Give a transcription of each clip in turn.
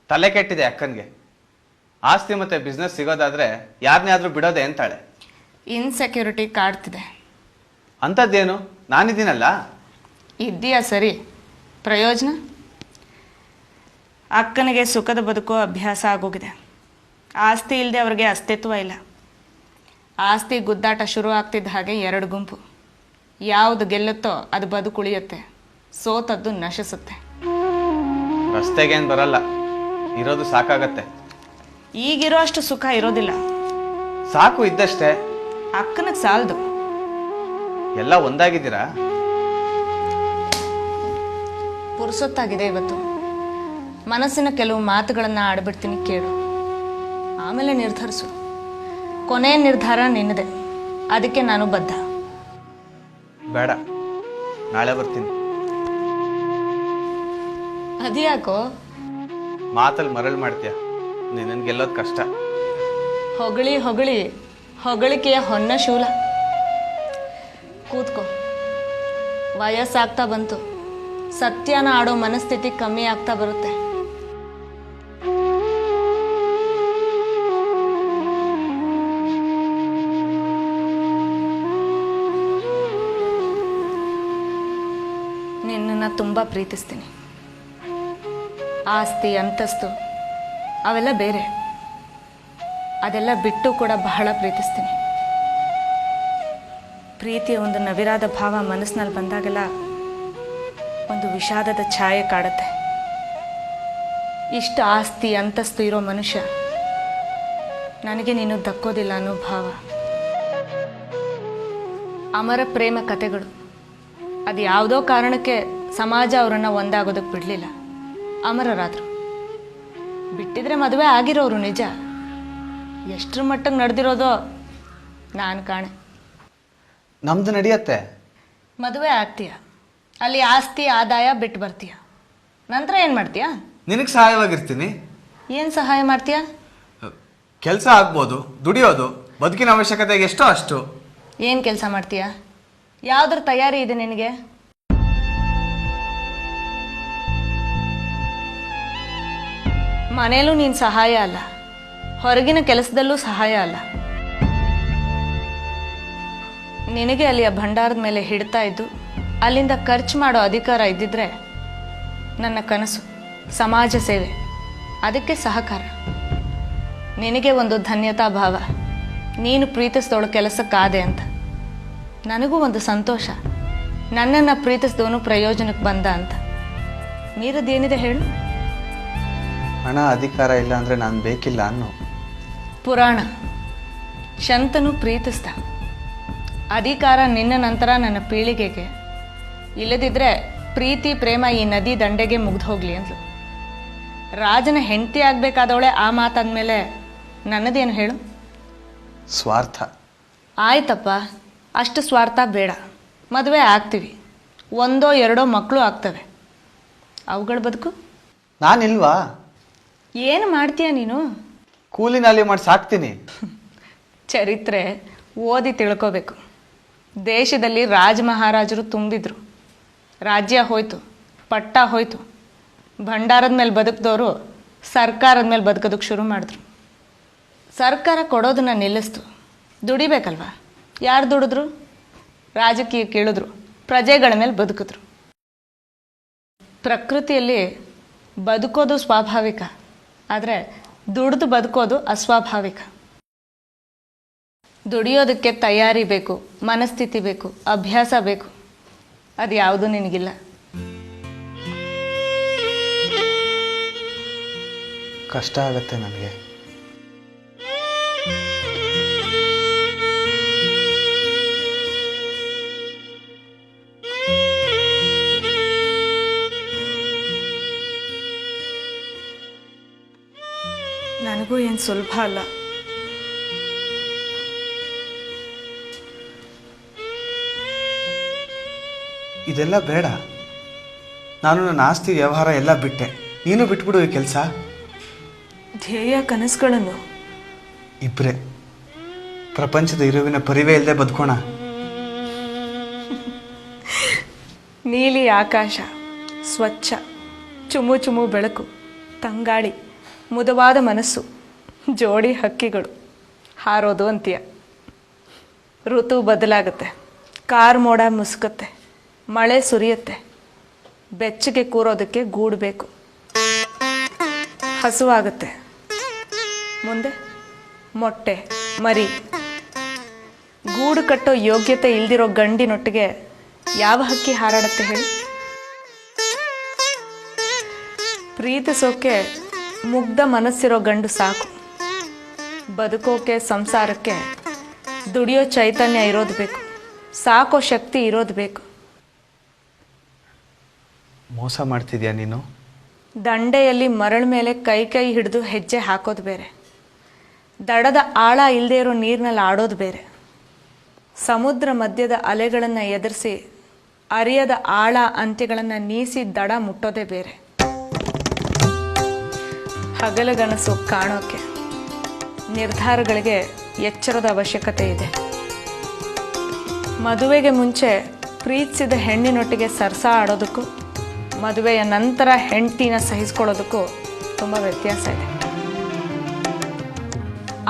ತಲೆ ಕೆಟ್ಟಿದೆ ಅಕ್ಕನಿಗೆ. ಆಸ್ತಿ ಮತ್ತು ಬಿಸ್ನೆಸ್ ಸಿಗೋದಾದರೆ ಯಾರನ್ನೇ ಆದರೂ ಬಿಡೋದೆ ಅಂತಾಳೆ. ಇನ್ಸೆಕ್ಯೂರಿಟಿ ಕಾಡ್ತಿದೆ. ಅಂಥದ್ದೇನು? ನಾನಿದ್ದೀನಲ್ಲ. ಇದ್ದೀಯಾ ಸರಿ, ಪ್ರಯೋಜನ? ಅಕ್ಕನಿಗೆ ಸುಖದ ಬದುಕೋ ಅಭ್ಯಾಸ ಆಗೋಗಿದೆ. ಆಸ್ತಿ ಇಲ್ಲದೆ ಅವ್ರಿಗೆ ಅಸ್ತಿತ್ವ ಇಲ್ಲ. ಆಸ್ತಿ ಗುದ್ದಾಟ ಶುರು ಆಗ್ತಿದ್ದ ಹಾಗೆ ಎರಡು ಗುಂಪು. ಯಾವುದು ಗೆಲ್ಲುತ್ತೋ ಅದು ಬದುಕುಳಿಯುತ್ತೆ, ಸೋತದ್ದು ನಶಿಸುತ್ತೆ. ರಸ್ತೆಗೇನು ಬರಲ್ಲ, ಇರೋದು ಸಾಕಾಗತ್ತೆ. ಈಗಿರೋ ಅಷ್ಟು ಸುಖ ಇರೋದಿಲ್ಲ. ಸಾಕು ಇದ್ದಷ್ಟೇ. ಅಕ್ಕನಿಗೆ ಸಾಲದು. ಎಲ್ಲ ಒಂದಾಗಿದ್ದೀರಾ? ಪುರುಸೊತ್ತಾಗಿದೆ ಇವತ್ತು. ಮನಸ್ಸಿನ ಕೆಲವು ಮಾತುಗಳನ್ನು ಆಡ್ಬಿಡ್ತೀನಿ, ಕೇಳು. ಆಮೇಲೆ ನಿರ್ಧರಿಸು. ಕೊನೆಯ ನಿರ್ಧಾರ ನಿನ್ನದೆ. ಅದಕ್ಕೆ ನಾನು ಬದ್ಧ. ಬೇಡ, ನಾಳೆ ಬರ್ತೀನಿ. ಅದ್ಯಾಕೋ? ಮಾತಲ್ಲಿ ಮರಳು ಮಾಡ್ತೀಯ. ನಿನ್ನನ್ನು ಗೆಲ್ಲೋದು ಕಷ್ಟ. ಹೊಗಳಿ ಹೊಗಳಿ ಹೊಗಳಿಕೆಯ ಹೊನ್ನ ಶೂಲ. ಕೂತ್ಕೋ. ವಯಸ್ಸಾಗ್ತಾ ಬಂತು. ಸತ್ಯನ ಆಡೋ ಮನಸ್ಥಿತಿ ಕಮ್ಮಿ ಆಗ್ತಾ ಬರುತ್ತೆ. ನಿನ್ನನ್ನು ತುಂಬ ಪ್ರೀತಿಸ್ತೀನಿ. ಆಸ್ತಿ ಅಂತಸ್ತು ಅವೆಲ್ಲ ಬೇರೆ. ಅದೆಲ್ಲ ಬಿಟ್ಟು ಕೂಡ ಬಹಳ ಪ್ರೀತಿಸ್ತೀನಿ. ಪ್ರೀತಿಯ ಒಂದು ನವಿರಾದ ಭಾವ ಮನಸ್ಸಿನಲ್ಲಿ ಬಂದಾಗೆಲ್ಲ ಒಂದು ವಿಷಾದದ ಛಾಯೆ ಕಾಡುತ್ತೆ. ಇಷ್ಟು ಆಸ್ತಿ ಅಂತಸ್ತು ಇರೋ ಮನುಷ್ಯ ನನಗೆ ನೀನು ದಕ್ಕೋದಿಲ್ಲ ಅನ್ನೋ ಭಾವ. ಅಮರ ಪ್ರೇಮ ಕಥೆಗಳು, ಅದು ಯಾವುದೋ ಕಾರಣಕ್ಕೆ ಸಮಾಜ ಅವರನ್ನು ಒಂದಾಗೋದಕ್ಕೆ ಬಿಡಲಿಲ್ಲ. ಅಮರರಾದರು. ಬಿಟ್ಟಿದ್ರೆ ಮದುವೆ ಆಗಿರೋರು ನಿಜ. ಎಷ್ಟರ ಮಟ್ಟಿಗೆ ನಡೆದಿರೋದೋ ನಾನು ಕಾಣೆ. ನಮ್ದು ನಡೆಯತ್ತೆ. ಮದುವೆ ಆಗ್ತೀಯ, ಅಲ್ಲಿ ಆಸ್ತಿ ಆದಾಯ ಬಿಟ್ಟು ಬರ್ತೀಯ. ನಂತರ ಏನು ಮಾಡ್ತೀಯ? ನಿನಗೆ ಸಹಾಯವಾಗಿರ್ತೀನಿ. ಏನು ಸಹಾಯ ಮಾಡ್ತೀಯ? ಕೆಲಸ ಆಗ್ಬೋದು, ದುಡಿಯೋದು, ಬದುಕಿನ ಅವಶ್ಯಕತೆಗೆ ಎಷ್ಟೋ ಅಷ್ಟು. ಏನು ಕೆಲಸ ಮಾಡ್ತೀಯ? ಯಾವುದ್ರ ತಯಾರಿ ಇದೆ ನಿನಗೆ? ಮನೆಯಲ್ಲೂ ನೀನು ಸಹಾಯ ಅಲ್ಲ, ಹೊರಗಿನ ಕೆಲಸದಲ್ಲೂ ಸಹಾಯ ಅಲ್ಲ. ನಿನಗೆ ಅಲ್ಲಿಯ ಭಂಡಾರದ ಮೇಲೆ ಹಿಡ್ತಾ ಇದ್ದು ಅಲ್ಲಿಂದ ಖರ್ಚು ಮಾಡೋ ಅಧಿಕಾರ ಇದ್ದಿದ್ರೆ ನನ್ನ ಕನಸು ಸಮಾಜ ಸೇವೆ, ಅದಕ್ಕೆ ಸಹಕಾರ. ನಿನಗೆ ಒಂದು ಧನ್ಯತಾ ಭಾವ, ನೀನು ಪ್ರೀತಿಸಿದವಳು ಕೆಲಸಕ್ಕಾದೆ ಅಂತ. ನನಗೂ ಒಂದು ಸಂತೋಷ, ನನ್ನನ್ನು ಪ್ರೀತಿಸಿದವನು ಪ್ರಯೋಜನಕ್ಕೆ ಬಂದ ಅಂತ. ಮೀರದೇನಿದೆ ಹೇಳು? ಹಣ ಅಧಿಕಾರ ಇಲ್ಲ ಅಂದರೆ ನಾನು ಬೇಕಿಲ್ಲ ಅನ್ನೋ ಪುರಾಣ. ಶಂತನು ಪ್ರೀತಿಸ್ದ. ಅಧಿಕಾರ ನಿನ್ನ ನಂತರ ನನ್ನ ಪೀಳಿಗೆಗೆ, ಇಲ್ಲದಿದ್ದರೆ ಪ್ರೀತಿ ಪ್ರೇಮ ಈ ನದಿ ದಂಡೆಗೆ ಮುಗ್ದು ಹೋಗ್ಲಿ ಅಂದ್ಲು. ರಾಜನ ಹೆಂಡತಿ ಆಗಬೇಕಾದವಳೆ ಆ ಮಾತಾದ್ಮೇಲೆ ನನ್ನದೇನು ಹೇಳು? ಸ್ವಾರ್ಥ. ಆಯ್ತಪ್ಪ, ಅಷ್ಟು ಸ್ವಾರ್ಥ ಬೇಡ. ಮದುವೆ ಆಗ್ತೀವಿ, ಒಂದೋ ಎರಡೋ ಮಕ್ಕಳು ಆಗ್ತವೆ. ಅವುಗಳ ಬದುಕು ನಾನಿಲ್ವಾ? ಏನು ಮಾಡ್ತೀಯ ನೀನು? ಕೂಲಿ ನಾಲಿ ಮಾಡಿ ಸಾಕ್ತೀನಿ. ಚರಿತ್ರೆ ಓದಿ ತಿಳ್ಕೋಬೇಕು. ದೇಶದಲ್ಲಿ ರಾಜ ಮಹಾರಾಜರು ತುಂಬಿದ್ರು. ರಾಜ್ಯ ಹೋಯ್ತು, ಪಟ್ಟ ಹೋಯ್ತು. ಭಂಡಾರದ ಮೇಲೆ ಬದುಕಿದವರು ಸರ್ಕಾರದ ಮೇಲೆ ಬದುಕೋದಕ್ಕೆ ಶುರು ಮಾಡಿದ್ರು. ಸರ್ಕಾರ ಕೊಡೋದನ್ನು ನಿಲ್ಲಿಸ್ತು. ದುಡಿಬೇಕಲ್ವ? ಯಾರು ದುಡಿದ್ರು? ರಾಜಕೀಯ ಕೇಳಿದ್ರು, ಪ್ರಜೆಗಳ ಮೇಲೆ ಬದುಕಿದ್ರು. ಪ್ರಕೃತಿಯಲ್ಲಿ ಬದುಕೋದು ಸ್ವಾಭಾವಿಕ, ಆದರೆ ದುಡಿದು ಬದುಕೋದು ಅಸ್ವಾಭಾವಿಕ. ದುಡಿಯೋದಕ್ಕೆ ತಯಾರಿ ಬೇಕು, ಮನಸ್ಥಿತಿ ಬೇಕು, ಅಭ್ಯಾಸ ಬೇಕು. ಅದು ಯಾವುದು ನಿನಗಿಲ್ಲ. ಕಷ್ಟ ಆಗತ್ತೆ ನನಗೆ. ನನಗೂ ಏನು ಸುಲಭ ಅಲ್ಲ. ಇದೆಲ್ಲ ಬೇಡ. ನಾನು ನನ್ನ ಆಸ್ತಿ ವ್ಯವಹಾರ ಎಲ್ಲ ಬಿಟ್ಟೆ. ನೀನು ಬಿಟ್ಬಿಡು ಈ ಕೆಲಸ. ಧ್ಯೇಯ ಕನಸುಗಳನ್ನು ಇಬ್ಬರೇ ಪ್ರಪಂಚದ ಇರುವಿನ ಪರಿವೇ ಇಲ್ಲದೆ ಬದುಕೋಣ. ನೀಲಿ ಆಕಾಶ, ಸ್ವಚ್ಛ, ಚುಮು ಚುಮು ಬೆಳಕು, ತಂಗಾಳಿ, ಮುದವಾದ ಮನಸ್ಸು, ಜೋಡಿ ಹಕ್ಕಿಗಳು ಹಾರೋದು ಅಂತೀಯ. ಋತು ಬದಲಾಗುತ್ತೆ, ಕಾರ್ ಮೋಡ ಮುಸುಕತ್ತೆ, ಮಳೆ ಸುರಿಯುತ್ತೆ, ಬೆಚ್ಚಗೆ ಕೂರೋದಕ್ಕೆ ಗೂಡು ಬೇಕು, ಹಸುವಾಗುತ್ತೆ, ಮುಂದೆ ಮೊಟ್ಟೆ ಮರಿ. ಗೂಡು ಕಟ್ಟೋ ಯೋಗ್ಯತೆ ಇಲ್ದಿರೋ ಗಂಡಿನೊಟ್ಟಿಗೆ ಯಾವ ಹಕ್ಕಿ ಹಾರಾಡುತ್ತೆ ಹೇಳಿ? ಪ್ರೀತಿಸೋಕೆ ಮುಗ್ಧ ಮನಸ್ಸಿರೋ ಗಂಡು ಸಾಕು. ಬದುಕೋಕೆ ಸಂಸಾರಕ್ಕೆ ದುಡಿಯೋ ಚೈತನ್ಯ ಇರೋದು ಬೇಕು, ಸಾಕೋ ಶಕ್ತಿ ಇರೋದು ಬೇಕು. ಮೋಸ ಮಾಡ್ತಿದ್ಯಾ ನೀನು? ದಂಡೆಯಲ್ಲಿ ಮರಳ ಮೇಲೆ ಕೈ ಕೈ ಹಿಡಿದು ಹೆಜ್ಜೆ ಹಾಕೋದು ಬೇರೆ, ದಡದ ಆಳ ಇಲ್ಲದೆ ಇರೋ ನೀರಿನಲ್ಲಿ ಆಡೋದು ಬೇರೆ. ಸಮುದ್ರ ಮಧ್ಯದ ಅಲೆಗಳನ್ನು ಎದುರಿಸಿ ಅರಿಯದ ಆಳ ಅಂತ್ಯಗಳನ್ನು ನೀಸಿ ದಡ ಮುಟ್ಟೋದೇ ಬೇರೆ. ಹಗಲಗನಸು ಕಾಣೋಕೆ ನಿರ್ಧಾರಗಳಿಗೆ ಎಚ್ಚರದ ಅವಶ್ಯಕತೆ ಇದೆ. ಮದುವೆಗೆ ಮುಂಚೆ ಪ್ರೀತಿಸಿದ ಹೆಣ್ಣಿನೊಟ್ಟಿಗೆ ಸರಸ ಆಡೋದಕ್ಕೂ ಮದುವೆಯ ನಂತರ ಹೆಂಡತಿನ ಸಹಿಸ್ಕೊಳ್ಳೋದಕ್ಕೂ ತುಂಬ ವ್ಯತ್ಯಾಸ ಇದೆ.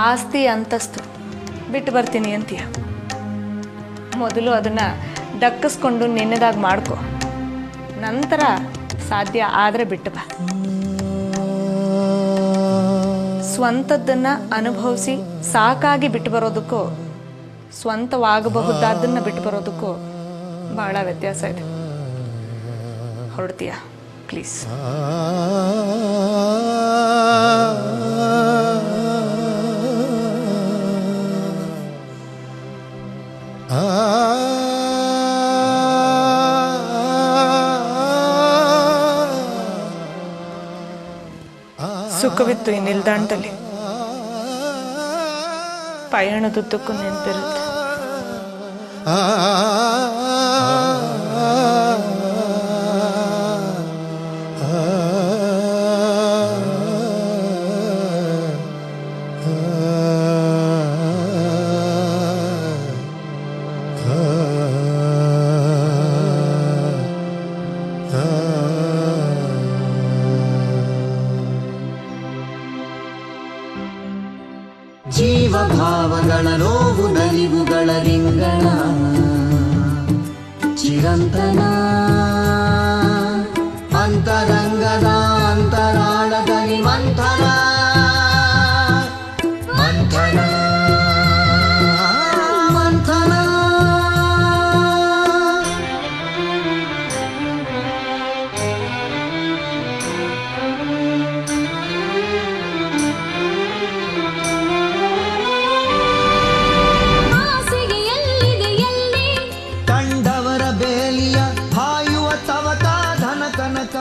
ಆಸ್ತಿ ಅಂತಸ್ತು ಬಿಟ್ಟು ಬರ್ತೀನಿ ಅಂತೀಯ, ಮೊದಲು ಅದನ್ನು ದಕ್ಕಿಸ್ಕೊಂಡು ನಿನ್ನದಾಗಿ ಮಾಡ್ಕೊ, ನಂತರ ಸಾಧ್ಯ ಆದರೆ ಬಿಟ್ಟು ಬಾ. ಸ್ವಂತದ್ದನ್ನು ಅನುಭವಿಸಿ ಸಾಕಾಗಿ ಬಿಟ್ಟು ಬರೋದಕ್ಕೂ ಸ್ವಂತವಾಗಬಹುದಾದ್ದನ್ನು ಬಿಟ್ಟು ಬರೋದಕ್ಕೂ ಬಹಳ ವ್ಯತ್ಯಾಸ ಇದೆ. ಹೊರಡ್ತೀಯಾ ಪ್ಲೀಸ್? ಸುಖವಿತ್ತು ಈ ನಿಲ್ದಾಣದಲ್ಲಿ, ಪಯಣದುದ್ದಕ್ಕೂ ನೆನಪಿರುತ್ತೆ. ಜೀವಭಾವಗಳ ನೋವು ನಲಿವುಗಳ ರಿಂಗಣ ಚಿರಂತನ ಅಂತರಂಗದ ಅಂತರಾಳದಲ್ಲಿ ಮಂಥನ ಮಂಥನ ಮಂಥನ. ಕಂಡವರ ಬೇಲಿಯ ಹಾಯುವ ತವಕ ಧನ ಕನಕ